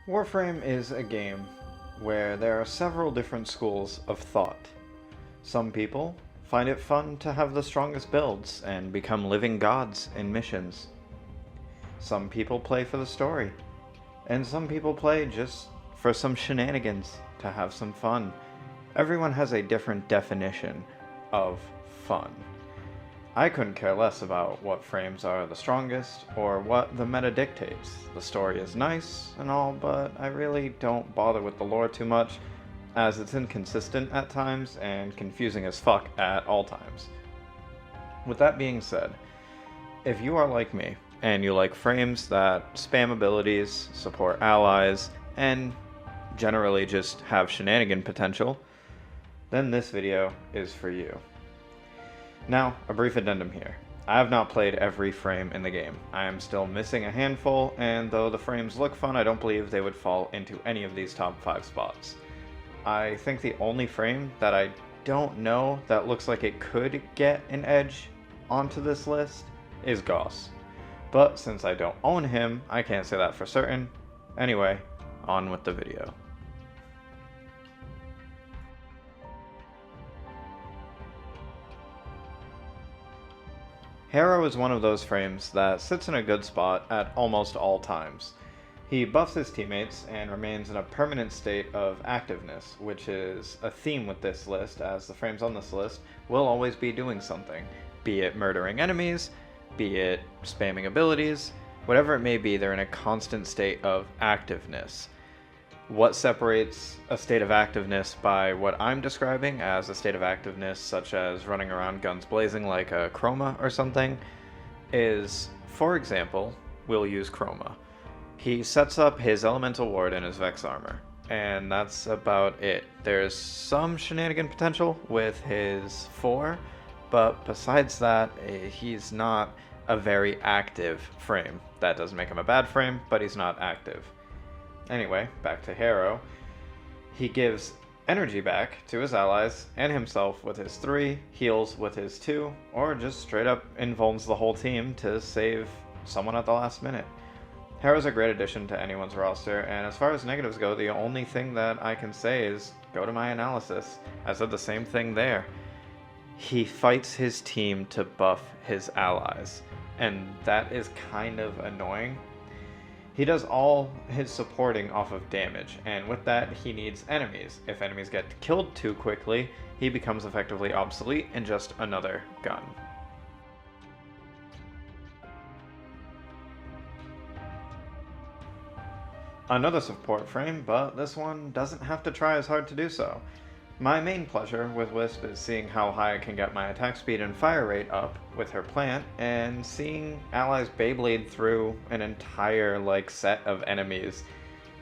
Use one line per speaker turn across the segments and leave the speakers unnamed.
Warframe is a game where there are several different schools of thought. Some people find it fun to have the strongest builds and become living gods in missions. Some people play for the story, and some people play just for some shenanigans to have some fun. Everyone has a different definition of fun. I couldn't care less about what frames are the strongest or what the meta dictates. The story is nice and all, but I really don't bother with the lore too much, as it's inconsistent at times and confusing as fuck at all times. With that being said, if you are like me and you like frames that spam abilities, support allies, and generally just have shenanigan potential, then this video is for you. Now, a brief addendum here. I have not played every frame in the game. I am still missing a handful, and though the frames look fun, I don't believe they would fall into any of these top 5 spots. I think the only frame that I don't know that looks like it could get an edge onto this list is Gauss. But since I don't own him, I can't say that for certain. Anyway, on with the video. Harrow is one of those frames that sits in a good spot at almost all times. He buffs his teammates and remains in a permanent state of activeness, which is a theme with this list, as the frames on this list will always be doing something, be it murdering enemies, be it spamming abilities, whatever it may be, they're in a constant state of activeness. What separates a state of activeness by what I'm describing as a state of activeness, such as running around guns blazing like a Chroma or something, is, for example, we'll use Chroma. He sets up his Elemental Ward in his Vex armor, and that's about it. There's some shenanigan potential with his 4, but besides that, he's not a very active frame. That doesn't make him a bad frame, but he's not active. Anyway, back to Harrow. He gives energy back to his allies and himself with his 3, heals with his 2, or just straight up invulns the whole team to save someone at the last minute. Harrow's a great addition to anyone's roster, and as far as negatives go, the only thing that I can say is go to my analysis. I said the same thing there. He fights his team to buff his allies, and that is kind of annoying. He does all his supporting off of damage, and with that, he needs enemies. If enemies get killed too quickly, he becomes effectively obsolete and just another gun. Another support frame, but this one doesn't have to try as hard to do so. My main pleasure with Wisp is seeing how high I can get my attack speed and fire rate up with her plant, and seeing allies Beyblade through an entire set of enemies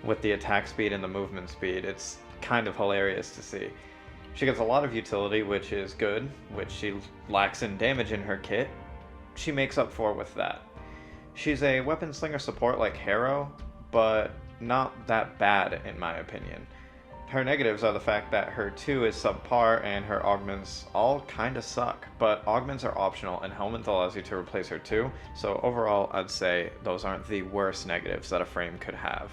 with the attack speed and the movement speed. It's kind of hilarious to see. She gets a lot of utility, which is good, which she lacks in damage in her kit. She makes up for with that. She's a weapon slinger support like Harrow, but not that bad in my opinion. Her negatives are the fact that her 2 is subpar and her augments all kinda suck, but augments are optional and Helmet allows you to replace her 2, so overall I'd say those aren't the worst negatives that a frame could have.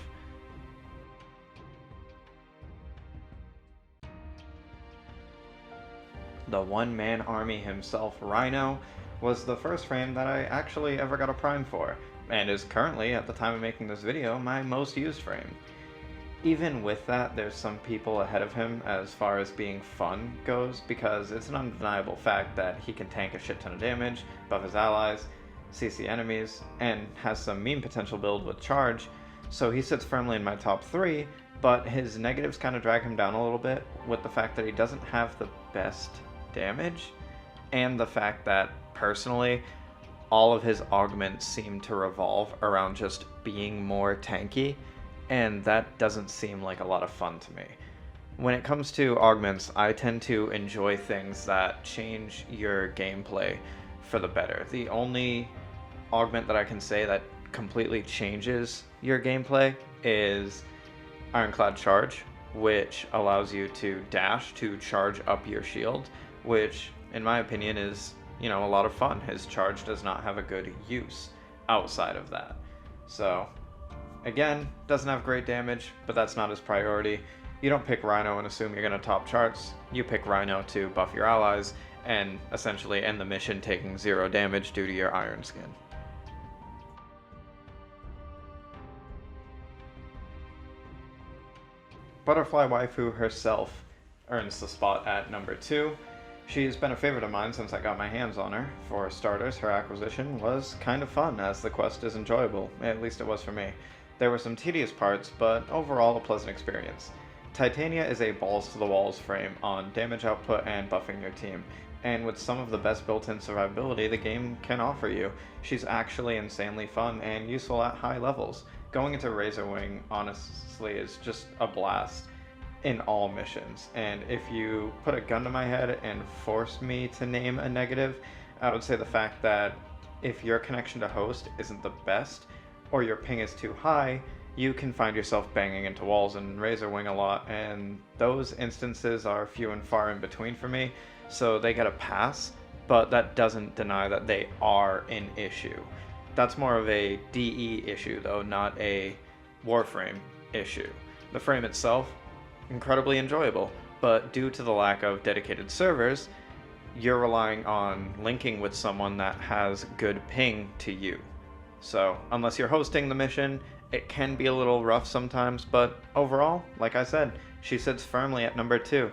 The one-man army himself, Rhino, was the first frame that I actually ever got a prime for, and is currently, at the time of making this video, my most used frame. Even with that, there's some people ahead of him as far as being fun goes, because it's an undeniable fact that he can tank a shit ton of damage, buff his allies, CC enemies, and has some meme potential build with charge, so he sits firmly in my top 3, but his negatives kind of drag him down a little bit with the fact that he doesn't have the best damage, and the fact that, personally, all of his augments seem to revolve around just being more tanky, and that doesn't seem like a lot of fun to me. When it comes to augments, I tend to enjoy things that change your gameplay for the better. The only augment that I can say that completely changes your gameplay is Ironclad Charge, which allows you to dash to charge up your shield, which in my opinion is, a lot of fun. His charge does not have a good use outside of that. So Again, doesn't have great damage, but that's not his priority. You don't pick Rhino and assume you're going to top charts. You pick Rhino to buff your allies and essentially end the mission taking 0 damage due to your Iron Skin. Butterfly Waifu herself earns the spot at number 2. She's been a favorite of mine since I got my hands on her. For starters, her acquisition was kind of fun, as the quest is enjoyable, at least it was for me. There were some tedious parts, but overall a pleasant experience. Titania is a balls-to-the-walls frame on damage output and buffing your team, and with some of the best built-in survivability the game can offer you, she's actually insanely fun and useful at high levels. Going into Razor Wing, honestly, is just a blast in all missions, and if you put a gun to my head and forced me to name a negative, I would say the fact that if your connection to host isn't the best, or your ping is too high, you can find yourself banging into walls in Razor Wing a lot, and those instances are few and far in between for me, so they get a pass, but that doesn't deny that they are an issue. That's more of a DE issue though, not a Warframe issue. The frame itself, incredibly enjoyable, but due to the lack of dedicated servers, you're relying on linking with someone that has good ping to you. So, unless you're hosting the mission, it can be a little rough sometimes, but overall, like I said, she sits firmly at number 2.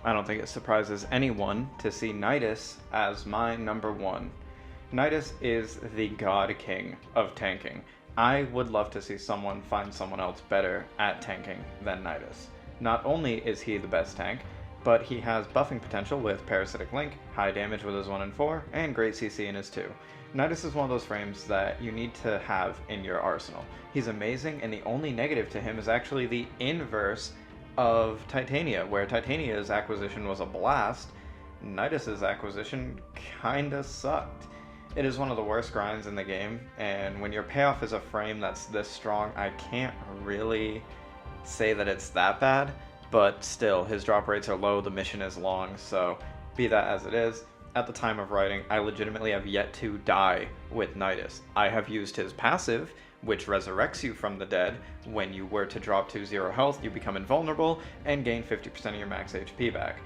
I don't think it surprises anyone to see Nidus as my number 1. Nidus is the god king of tanking. I would love to see someone find someone else better at tanking than Nidus. Not only is he the best tank, but he has buffing potential with Parasitic Link, high damage with his 1 and 4, and great CC in his 2. Nidus is one of those frames that you need to have in your arsenal. He's amazing, and the only negative to him is actually the inverse of Titania, where Titania's acquisition was a blast. Nidus's acquisition kinda sucked. It is one of the worst grinds in the game, and when your payoff is a frame that's this strong, I can't really say that it's that bad, but still, his drop rates are low, the mission is long, so be that as it is, at the time of writing, I legitimately have yet to die with Nidus. I have used his passive, which resurrects you from the dead. When you were to drop to 0 health, you become invulnerable and gain 50% of your max HP back.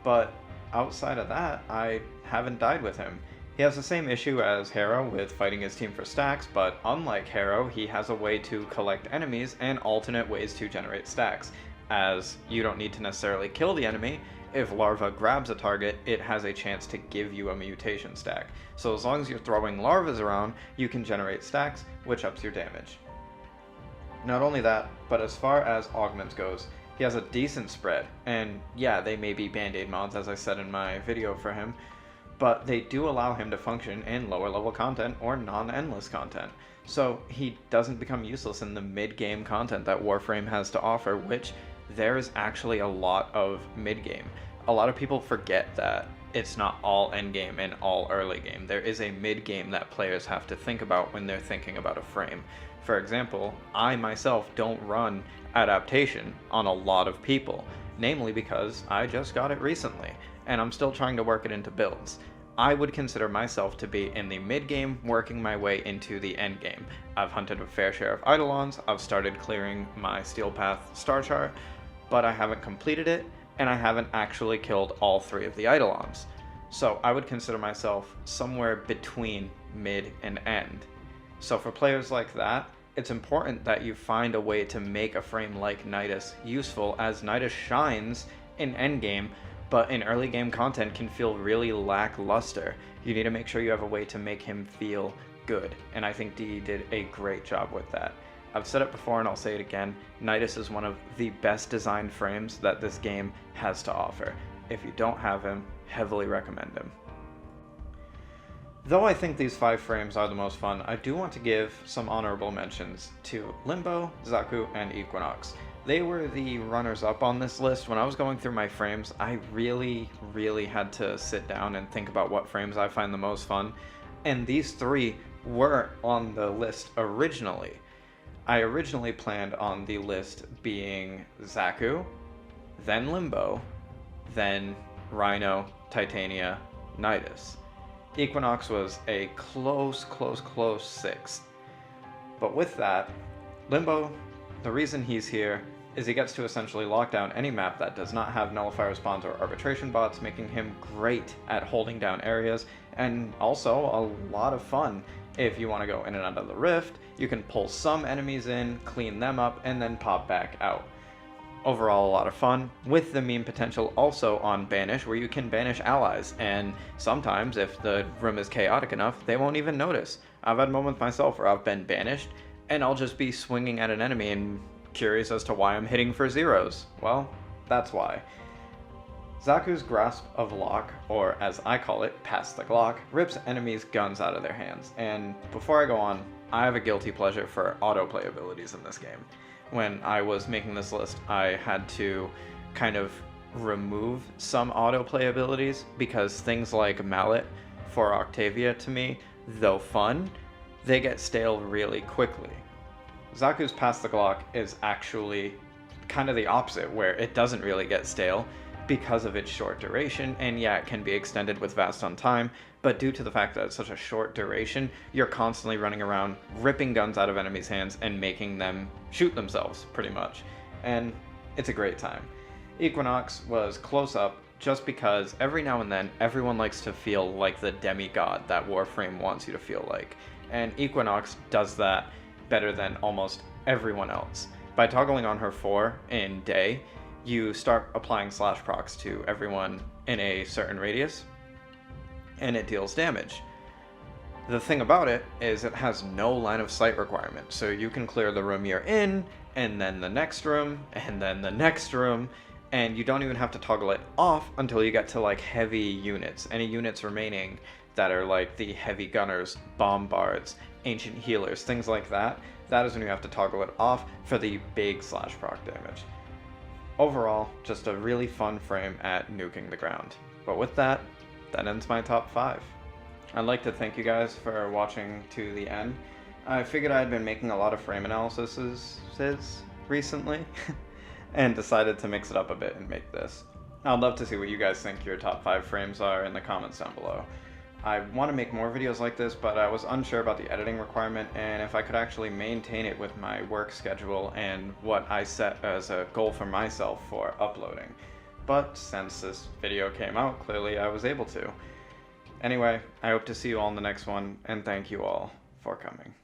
But outside of that, I haven't died with him. He has the same issue as Harrow with fighting his team for stacks, but unlike Harrow, he has a way to collect enemies and alternate ways to generate stacks, as you don't need to necessarily kill the enemy. If Larva grabs a target, it has a chance to give you a mutation stack. So as long as you're throwing larvas around, you can generate stacks, which ups your damage. Not only that, but as far as augments goes, he has a decent spread, and yeah, they may be band-aid mods, as I said in my video for him, but they do allow him to function in lower level content or non-endless content. So he doesn't become useless in the mid-game content that Warframe has to offer, which there is actually a lot of mid-game. A lot of people forget that it's not all endgame and all early game. There is a mid-game that players have to think about when they're thinking about a frame. For example, I myself don't run adaptation on a lot of people, namely because I just got it recently, and I'm still trying to work it into builds. I would consider myself to be in the mid-game, working my way into the end game. I've hunted a fair share of Eidolons, I've started clearing my Steel Path star chart, but I haven't completed it, and I haven't actually killed all 3 of the Eidolons. So I would consider myself somewhere between mid and end. So for players like that, it's important that you find a way to make a frame like Nidus useful, as Nidus shines in endgame, but in early game content can feel really lackluster. You need to make sure you have a way to make him feel good, and I think DE did a great job with that. I've said it before and I'll say it again, Nidus is one of the best designed frames that this game has to offer. If you don't have him, heavily recommend him. Though I think these 5 frames are the most fun, I do want to give some honorable mentions to Limbo, Zaku, and Equinox. They were the runners-up on this list. When I was going through my frames, I really had to sit down and think about what frames I find the most fun, and these 3 were on the list originally. I originally planned on the list being Zaku, then Limbo, then Rhino, Titania, Nidus. Equinox was a close 6th. But with that, Limbo, the reason he's here is he gets to essentially lock down any map that does not have nullifier spawns or arbitration bots, making him great at holding down areas, and also a lot of fun. If you want to go in and out of the rift, you can pull some enemies in, clean them up, and then pop back out. Overall, a lot of fun, with the meme potential also on Banish, where you can banish allies, and sometimes, if the room is chaotic enough, they won't even notice. I've had moments myself where I've been banished, and I'll just be swinging at an enemy and curious as to why I'm hitting for zeros. Well, that's why. Zaku's Grasp of Lock, or as I call it, Pass the Glock, rips enemies' guns out of their hands, and before I go on, I have a guilty pleasure for autoplay abilities in this game. When I was making this list, I had to kind of remove some autoplay abilities because things like Mallet for Octavia, to me, though fun, they get stale really quickly. Zaku's Pass the Glock is actually kind of the opposite, where it doesn't really get stale because of its short duration, and yeah, it can be extended with Vast on Time, but due to the fact that it's such a short duration, you're constantly running around, ripping guns out of enemies' hands and making them shoot themselves, pretty much. And it's a great time. Equinox was close up just because every now and then everyone likes to feel like the demigod that Warframe wants you to feel like. And Equinox does that better than almost everyone else. By toggling on her 4 in day, you start applying slash procs to everyone in a certain radius, and it deals damage. The thing about it is it has no line of sight requirement, so you can clear the room you're in, and then the next room, and then the next room, and you don't even have to toggle it off until you get to like heavy units. Any units remaining that are like the heavy gunners, bombards, ancient healers, things like that, that is when you have to toggle it off for the big slash proc damage. Overall, just a really fun frame at nuking the ground. But with that, that ends my top 5. I'd like to thank you guys for watching to the end. I figured I'd been making a lot of frame analyses recently, and decided to mix it up a bit and make this. I'd love to see what you guys think your top 5 frames are in the comments down below. I want to make more videos like this, but I was unsure about the editing requirement and if I could actually maintain it with my work schedule and what I set as a goal for myself for uploading. But since this video came out, clearly I was able to. Anyway, I hope to see you all in the next one, and thank you all for coming.